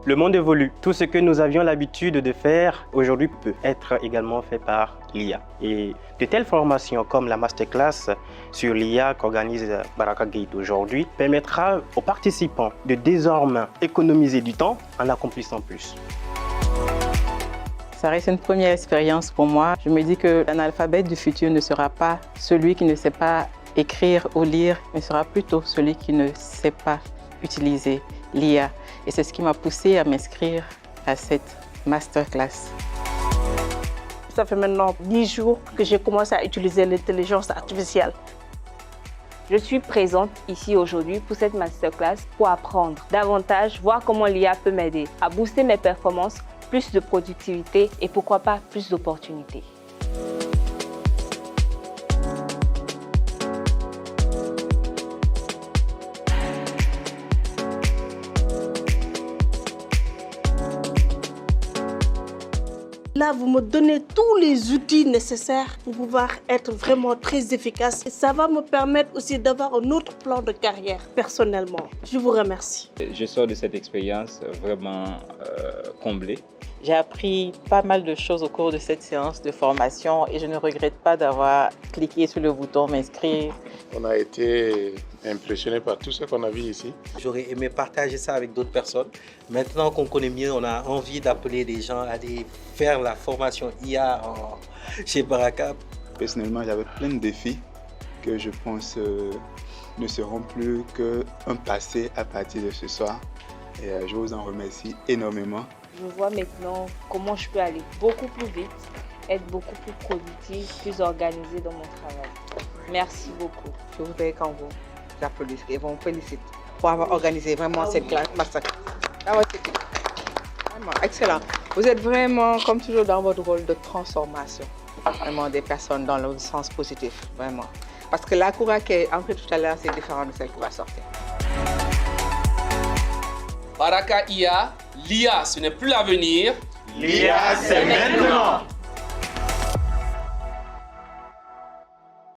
Le monde évolue. Tout ce que nous avions l'habitude de faire aujourd'hui peut être également fait par l'IA. Et de telles formations comme la masterclass sur l'IA qu'organise Baraka Gate aujourd'hui permettra aux participants de désormais économiser du temps en accomplissant plus. Ça reste une première expérience pour moi. Je me dis que l'analphabète du futur ne sera pas celui qui ne sait pas écrire ou lire, mais sera plutôt celui qui ne sait pas utiliser l'IA. Et c'est ce qui m'a poussée à m'inscrire à cette masterclass. Ça fait maintenant 10 jours que j'ai commencé à utiliser l'intelligence artificielle. Je suis présente ici aujourd'hui pour cette masterclass pour apprendre davantage, voir comment l'IA peut m'aider à booster mes performances, plus de productivité et pourquoi pas plus d'opportunités. Là, vous me donnez tous les outils nécessaires pour pouvoir être vraiment très efficace. Et ça va me permettre aussi d'avoir un autre plan de carrière personnellement. Je vous remercie. Je sors de cette expérience vraiment comblé. J'ai appris pas mal de choses au cours de cette séance de formation et je ne regrette pas d'avoir cliqué sur le bouton m'inscrire. On a été impressionnés par tout ce qu'on a vu ici. J'aurais aimé partager ça avec d'autres personnes. Maintenant qu'on connaît mieux, on a envie d'appeler les gens à aller faire la formation IA chez Baraka. Personnellement, j'avais plein de défis que je pense ne seront plus qu'un passé à partir de ce soir. Et je vous en remercie énormément. Je vois maintenant comment je peux aller beaucoup plus vite, être beaucoup plus productive, plus organisée dans mon travail. Merci beaucoup. Je voudrais qu'on vous applaudisse et vous félicite pour avoir organisé vraiment cette classe masterclass. Vraiment excellent. Vous êtes vraiment, comme toujours, dans votre rôle de transformation. Vraiment des personnes dans le sens positif, vraiment. Parce que la courage qui est entrée tout à l'heure, c'est différent de celle qui va sortir. Baraka IA, l'IA, ce n'est plus l'avenir. L'IA, c'est maintenant.